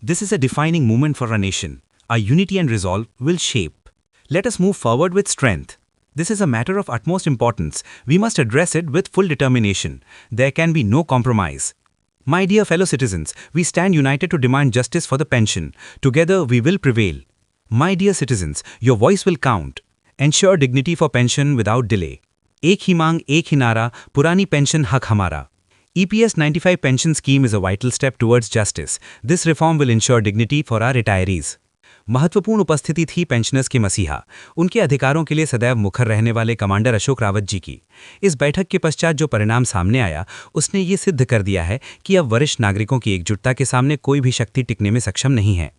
This is a defining moment for our nation. Our unity and resolve will shape. Let us move forward with strength. This is a matter of utmost importance. We must address it with full determination. There can be no compromise. My dear fellow citizens, we stand united to demand justice for the pension. Together we will prevail. My dear citizens, your voice will count. Ensure dignity for pension without delay. एक ही मांग एक ही नारा, पुरानी pension हक हमारा. EPS 95 pension scheme is a vital step towards justice. This reform will ensure dignity for our retirees. महत्वपूर्ण उपस्थिति थी पेंशनर्स के मसीहा, उनके अधिकारों के लिए सदैव मुखर रहने वाले कमांडर अशोक रावत जी की. इस बैठक के पश्चात जो परिणाम सामने आया, उसने ये सिद्ध कर दिया है कि अब वरिष्ठ नागरिकों की एकजुटता के सामने कोई भी शक्ति टिकने में सक्षम नहीं है.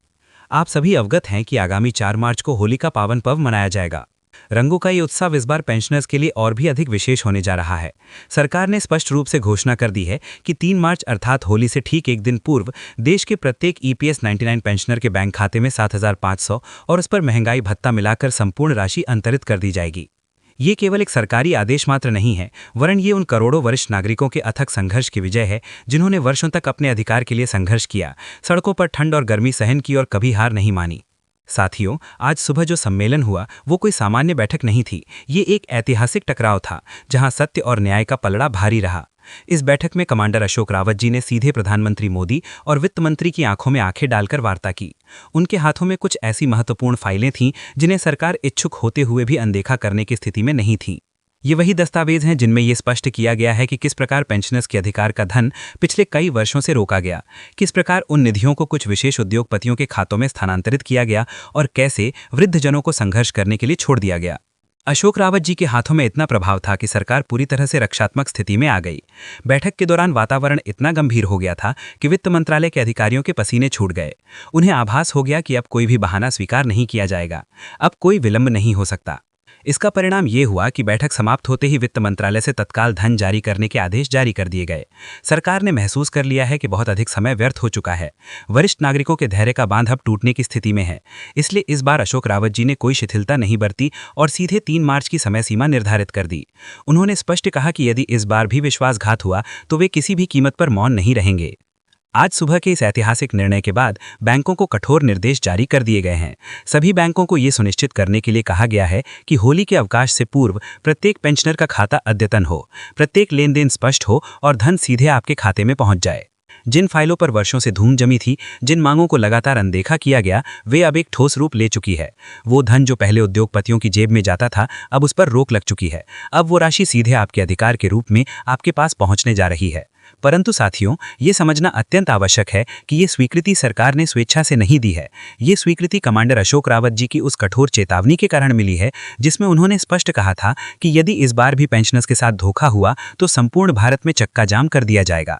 आप सभी अवगत हैं कि आगामी 4 मार्च को होली का पावन पर्व मनाया जाएगा. रंगों का ये उत्सव इस बार पेंशनर्स के लिए और भी अधिक विशेष होने जा रहा है. सरकार ने स्पष्ट रूप से घोषणा कर दी है कि 3 मार्च अर्थात होली से ठीक एक दिन पूर्व देश के प्रत्येक EPS 99 पेंशनर के बैंक खाते में 7,500 और उस पर महंगाई भत्ता मिलाकर संपूर्ण राशि अंतरित कर दी जाएगी. ये केवल एक सरकारी आदेश मात्र नहीं है, वरन ये उन करोड़ों वरिष्ठ नागरिकों के अथक संघर्ष की विजय है जिन्होंने वर्षों तक अपने अधिकार के लिए संघर्ष किया, सड़कों पर ठंड और गर्मी सहन की और कभी हार नहीं मानी. साथियों, आज सुबह जो सम्मेलन हुआ वो कोई सामान्य बैठक नहीं थी. ये एक ऐतिहासिक टकराव था जहां सत्य और न्याय का पलड़ा भारी रहा. इस बैठक में कमांडर अशोक रावत जी ने सीधे प्रधानमंत्री मोदी और वित्त मंत्री की आंखों में आंखें डालकर वार्ता की. उनके हाथों में कुछ ऐसी महत्वपूर्ण फाइलें थीं जिन्हें सरकार इच्छुक होते हुए भी अनदेखा करने की स्थिति में नहीं थी. ये वही दस्तावेज हैं जिनमें ये स्पष्ट किया गया है कि किस प्रकार पेंशनर्स के अधिकार का धन पिछले कई वर्षों से रोका गया, किस प्रकार उन निधियों को कुछ विशेष उद्योगपतियों के खातों में स्थानांतरित किया गया और कैसे वृद्धजनों को संघर्ष करने के लिए छोड़ दिया गया. अशोक रावत जी के हाथों में इतना प्रभाव था कि सरकार पूरी तरह से रक्षात्मक स्थिति में आ गई. बैठक के दौरान वातावरण इतना गंभीर हो गया था कि वित्त मंत्रालय के अधिकारियों के पसीने छूट गए. उन्हें आभास हो गया कि अब कोई भी बहाना स्वीकार नहीं किया जाएगा, अब कोई विलंब नहीं हो सकता. इसका परिणाम ये हुआ कि बैठक समाप्त होते ही वित्त मंत्रालय से तत्काल धन जारी करने के आदेश जारी कर दिए गए. सरकार ने महसूस कर लिया है कि बहुत अधिक समय व्यर्थ हो चुका है. वरिष्ठ नागरिकों के धैर्य का बांध अब टूटने की स्थिति में है. इसलिए इस बार अशोक रावत जी ने कोई शिथिलता नहीं बरती और सीधे 3 मार्च की समय सीमा निर्धारित कर दी. उन्होंने स्पष्ट कहा कि यदि इस बार भी विश्वासघात हुआ तो वे किसी भी कीमत पर मौन नहीं रहेंगे. आज सुबह के इस ऐतिहासिक निर्णय के बाद बैंकों को कठोर निर्देश जारी कर दिए गए हैं. सभी बैंकों को ये सुनिश्चित करने के लिए कहा गया है कि होली के अवकाश से पूर्व प्रत्येक पेंशनर का खाता अद्यतन हो, प्रत्येक लेन देन स्पष्ट हो और धन सीधे आपके खाते में पहुंच जाए. जिन फाइलों पर वर्षों से धूम जमी थी, जिन मांगों को लगातार अनदेखा किया गया, वे अब एक ठोस रूप ले चुकी है. वो धन जो पहले उद्योगपतियों की जेब में जाता था, अब उस पर रोक लग चुकी है. अब वो राशि सीधे आपके अधिकार के रूप में आपके पास पहुंचने जा रही है. परंतु साथियों, ये समझना अत्यंत आवश्यक है कि ये स्वीकृति सरकार ने स्वेच्छा से नहीं दी है. ये स्वीकृति कमांडर अशोक रावत जी की उस कठोर चेतावनी के कारण मिली है जिसमें उन्होंने स्पष्ट कहा था कि यदि इस बार भी पेंशनर्स के साथ धोखा हुआ तो संपूर्ण भारत में चक्का जाम कर दिया जाएगा.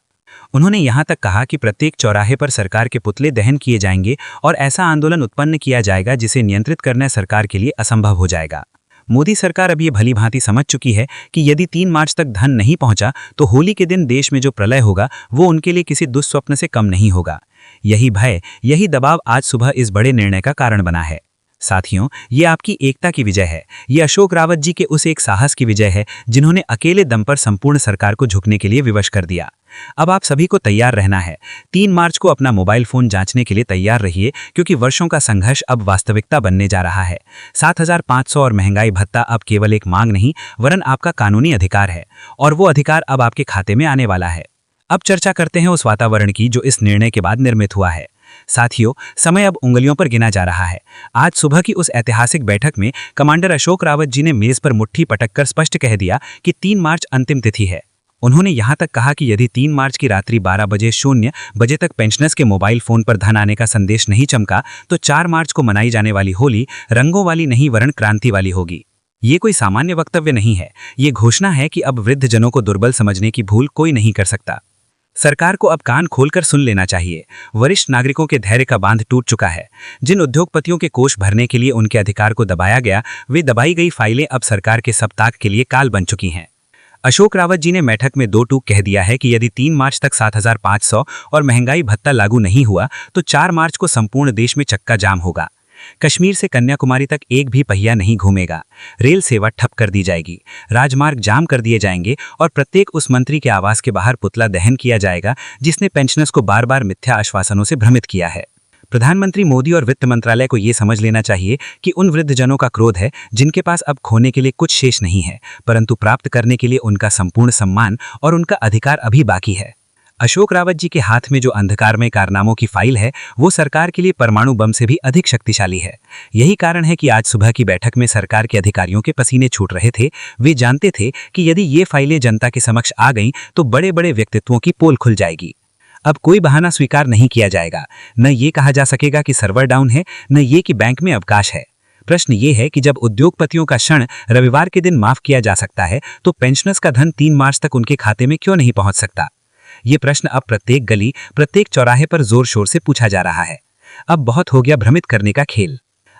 उन्होंने यहाँ तक कहा कि प्रत्येक चौराहे पर सरकार के पुतले दहन किए जाएंगे और ऐसा आंदोलन उत्पन्न किया जाएगा जिसे नियंत्रित करना सरकार के लिए असंभव हो जाएगा. मोदी सरकार अब ये भली भांति समझ चुकी है कि यदि 3 मार्च तक धन नहीं पहुंचा तो होली के दिन देश में जो प्रलय होगा वो उनके लिए किसी दुस्वप्न से कम नहीं होगा. यही भय, यही दबाव आज सुबह इस बड़े निर्णय का कारण बना है. साथियों, ये आपकी एकता की विजय है. ये अशोक रावत जी के उस एक साहस की विजय है जिन्होंने अकेले दम पर संपूर्ण सरकार को झुकने के लिए विवश कर दिया. अब आप सभी को तैयार रहना है. 3 मार्च को अपना मोबाइल फोन जांचने के लिए तैयार रहिए क्योंकि वर्षों का संघर्ष अब वास्तविकता बनने जा रहा है. 7,500 और महंगाई भत्ता अब केवल एक मांग नहीं वरन आपका कानूनी अधिकार है और वो अधिकार अब आपके खाते में आने वाला है. अब चर्चा करते हैं उस वातावरण की जो इस निर्णय के बाद निर्मित हुआ है. साथियों, समय अब उंगलियों पर गिना जा रहा है. आज सुबह की उस ऐतिहासिक बैठक में कमांडर अशोक रावत जी ने मेज पर मुट्ठी पटककर स्पष्ट कह दिया कि 3 मार्च अंतिम तिथि है. उन्होंने यहां तक कहा कि यदि 3 मार्च की रात्रि 12:00 तक पेंशनर्स के मोबाइल फोन पर धन आने का संदेश नहीं चमका तो 4 मार्च को मनाई जाने वाली होली रंगों वाली नहीं वरन क्रांति वाली होगी. ये कोई सामान्य वक्तव्य नहीं है. ये घोषणा है कि अब वृद्धजनों को दुर्बल समझने की भूल कोई नहीं कर सकता. सरकार को अब कान खोलकर सुन लेना चाहिए. वरिष्ठ नागरिकों के धैर्य का बांध टूट चुका है. जिन उद्योगपतियों के कोष भरने के लिए उनके अधिकार को दबाया गया, वे दबाई गई फाइलें अब सरकार के सप्ताह के लिए काल बन चुकी हैं. अशोक रावत जी ने बैठक में 2 टूक कह दिया है कि यदि 3 मार्च तक 7,500 और महंगाई भत्ता लागू नहीं हुआ तो 4 मार्च को संपूर्ण देश में चक्का जाम होगा. कश्मीर से कन्याकुमारी तक एक भी पहिया नहीं घूमेगा. रेल सेवा ठप कर दी जाएगी, राजमार्ग जाम कर दिए जाएंगे और प्रत्येक उस मंत्री के आवास के बाहर पुतला दहन किया जाएगा जिसने पेंशनर्स को बार बार मिथ्या आश्वासनों से भ्रमित किया है. प्रधानमंत्री मोदी और वित्त मंत्रालय को ये समझ लेना चाहिए कि उन वृद्धजनों का क्रोध है जिनके पास अब खोने के लिए कुछ शेष नहीं है, परंतु प्राप्त करने के लिए उनका संपूर्ण सम्मान और उनका अधिकार अभी बाकी है। अशोक रावत जी के हाथ में जो अंधकारमय कारनामों की फाइल है वो सरकार के लिए परमाणु बम से भी अधिक शक्तिशाली है। यही कारण है कि आज सुबह की बैठक में सरकार के अधिकारियों के पसीने छूट रहे थे। वे जानते थे कि यदि ये फाइलें जनता के समक्ष आ गईं तो बड़े बड़े व्यक्तित्वों की पोल खुल जाएगी। अब कोई बहाना स्वीकार नहीं किया जाएगा। न ये कहा जा सकेगा कि सर्वर डाउन है, न ये कि बैंक में अवकाश है। प्रश्न ये है कि जब उद्योगपतियों का ऋण रविवार के दिन माफ किया जा सकता है तो पेंशनर्स का धन 3 मार्च तक उनके खाते में क्यों नहीं पहुंच सकता? ये प्रश्न अब प्रत्येक गली, प्रत्येक चौराहे पर जोर शोर से पूछा जा रहा है। अब बहुत हो गया भ्रमित करने का खेल।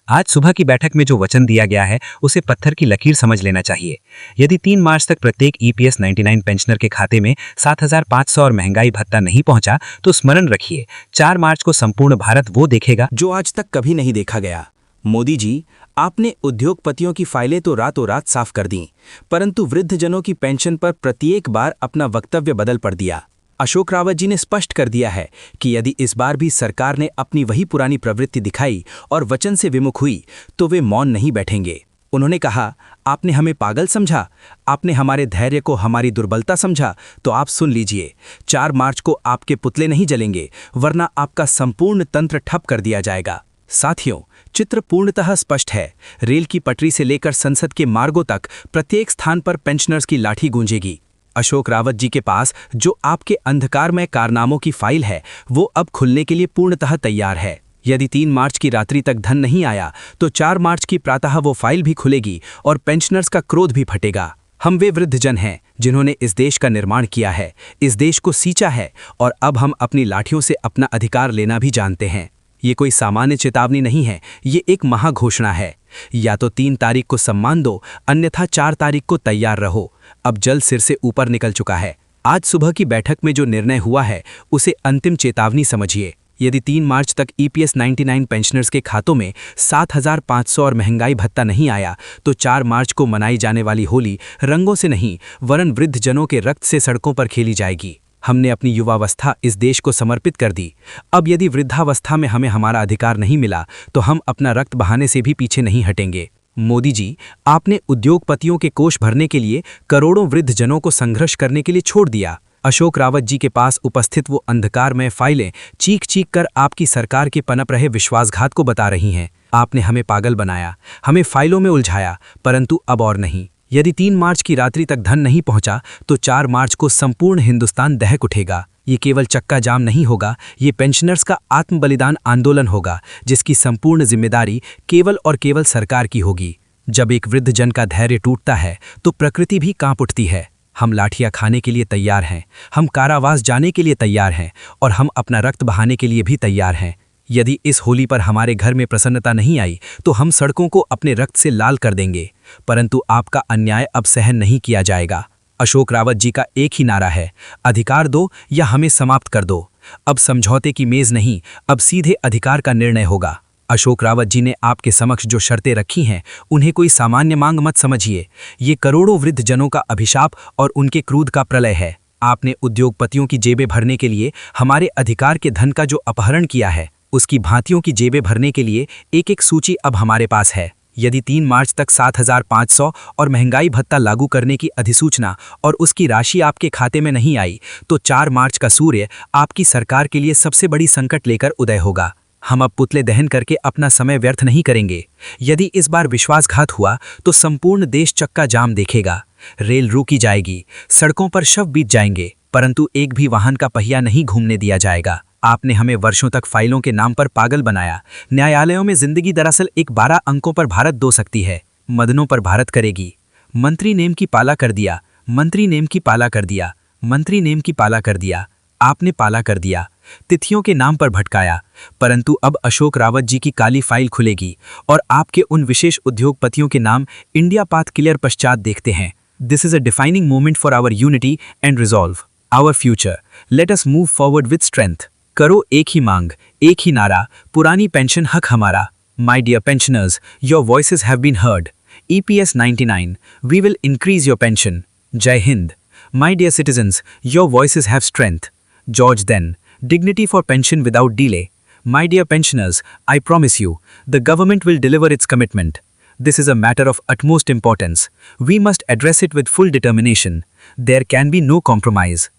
आज सुबह की बैठक में जो वचन दिया गया है उसे पत्थर की लकीर समझ लेना चाहिए। यदि 3 मार्च तक प्रत्येक EPS 99 पेंशनर के खाते में 7,500 और महंगाई भत्ता नहीं पहुंचा तो स्मरण रखिए 4 मार्च को संपूर्ण भारत वो देखेगा जो आज तक कभी नहीं देखा गया। मोदी जी, आपने उद्योगपतियों की फाइलें तो रातों रात साफ कर दी, परंतु वृद्धजनों की पेंशन पर प्रत्येक बार अपना वक्तव्य बदल पड़ दिया। अशोक रावत जी ने स्पष्ट कर दिया है कि यदि इस बार भी सरकार ने अपनी वही पुरानी प्रवृत्ति दिखाई और वचन से विमुख हुई तो वे मौन नहीं बैठेंगे। उन्होंने कहा, आपने हमें पागल समझा, आपने हमारे धैर्य को हमारी दुर्बलता समझा, तो आप सुन लीजिए, 4 मार्च को आपके पुतले नहीं जलेंगे, वरना आपका संपूर्ण तंत्र ठप कर दिया जाएगा। साथियों, चित्र पूर्णतः स्पष्ट है। रेल की पटरी से लेकर संसद के मार्गों तक प्रत्येक स्थान पर पेंशनर्स की लाठी गूंजेगी। अशोक रावत जी के पास जो आपके अंधकारमय कारनामों की फाइल है वो अब खुलने के लिए पूर्णतः तैयार है। यदि 3 मार्च की रात्रि तक धन नहीं आया तो 4 मार्च की प्रातः वो फाइल भी खुलेगी और पेंशनर्स का क्रोध भी फटेगा। हम वे वृद्धजन हैं जिन्होंने इस देश का निर्माण किया है, इस देश को सींचा है और अब हम अपनी लाठियों से अपना अधिकार लेना भी जानते हैं। ये कोई सामान्य चेतावनी नहीं है, ये एक महाघोषणा है। या तो 3 तारीख को सम्मान दो, अन्यथा 4 तारीख को तैयार रहो। अब जल सिर से ऊपर निकल चुका है। आज सुबह की बैठक में जो निर्णय हुआ है उसे अंतिम चेतावनी समझिए। यदि 3 मार्च तक EPS 99 पेंशनर्स के खातों में 7,500 और महंगाई भत्ता नहीं आया तो 4 मार्च को मनाई जाने वाली होली रंगों से नहीं वरन वृद्धजनों के रक्त से सड़कों पर खेली जाएगी। हमने अपनी युवावस्था इस देश को समर्पित कर दी। अब यदि वृद्धावस्था में हमें हमारा अधिकार नहीं मिला तो हम अपना रक्त बहाने से भी पीछे नहीं हटेंगे। मोदी जी, आपने उद्योगपतियों के कोष भरने के लिए करोड़ों वृद्धजनों को संघर्ष करने के लिए छोड़ दिया। अशोक रावत जी के पास उपस्थित वो अंधकारमय फाइलें चीख चीख कर आपकी सरकार के पनप रहे विश्वासघात को बता रही हैं। आपने हमें पागल बनाया, हमें फाइलों में उलझाया, परंतु अब और नहीं। यदि 3 मार्च की रात्रि तक धन नहीं पहुंचा तो 4 मार्च को संपूर्ण हिंदुस्तान दहक उठेगा। ये केवल चक्का जाम नहीं होगा, ये पेंशनर्स का आत्म बलिदान आंदोलन होगा जिसकी संपूर्ण जिम्मेदारी केवल और केवल सरकार की होगी। जब एक वृद्धजन का धैर्य टूटता है तो प्रकृति भी कांप उठती है। हम लाठियां खाने के लिए तैयार हैं, हम कारावास जाने के लिए तैयार हैं और हम अपना रक्त बहाने के लिए भी तैयार हैं। यदि इस होली पर हमारे घर में प्रसन्नता नहीं आई तो हम सड़कों को अपने रक्त से लाल कर देंगे, परंतु आपका अन्याय अब सहन नहीं किया जाएगा। अशोक रावत जी का एक ही नारा है, अधिकार दो या हमें समाप्त कर दो। अब समझौते की मेज नहीं, अब सीधे अधिकार का निर्णय होगा। अशोक रावत जी ने आपके समक्ष जो शर्तें रखी हैं उन्हें कोई सामान्य मांग मत समझिए। ये करोड़ों वृद्धजनों का अभिशाप और उनके क्रोध का प्रलय है। आपने उद्योगपतियों की जेबें भरने के लिए हमारे अधिकार के धन का जो अपहरण किया है उसकी भांतियों की जेबें भरने के लिए एक एक सूची अब हमारे पास है। यदि 3 मार्च तक 7,500 और महंगाई भत्ता लागू करने की अधिसूचना और उसकी राशि आपके खाते में नहीं आई तो 4 मार्च का सूर्य आपकी सरकार के लिए सबसे बड़ी संकट लेकर उदय होगा। हम अब पुतले दहन करके अपना समय व्यर्थ नहीं करेंगे। यदि इस बार विश्वासघात हुआ तो संपूर्ण देश चक्का जाम देखेगा। रेल रोकी जाएगी, सड़कों पर शव बीत जाएंगे, परंतु एक भी वाहन का पहिया नहीं घूमने दिया जाएगा। आपने हमें वर्षों तक फाइलों के नाम पर पागल बनाया। न्यायालयों में जिंदगी दरअसल एक 12 अंकों पर भारत दो सकती है, मदनों पर भारत करेगी। मंत्री नेम की पाला कर दिया, मंत्री नेम की पाला कर दिया, मंत्री नेम की पाला कर दिया। आपने पाला कर दिया, तिथियों के नाम पर भटकाया, परंतु अब अशोक रावत जी की काली फाइल खुलेगी और आपके उन विशेष उद्योगपतियों के नाम इंडिया पाथ क्लियर पश्चात देखते हैं। This is a defining moment for our unity and resolve our future. Let us move forward with strength. करो एक ही मांग, एक ही नारा, पुरानी पेंशन हक हमारा। My dear pensioners, your voices have been heard. EPS 99, we will increase your pension. Jai Hind. My dear citizens, your voices have strength. George then, dignity for pension without delay. My dear pensioners, I promise you, the government will deliver its commitment. This is a matter of utmost importance. We must address it with full determination. There can be no compromise.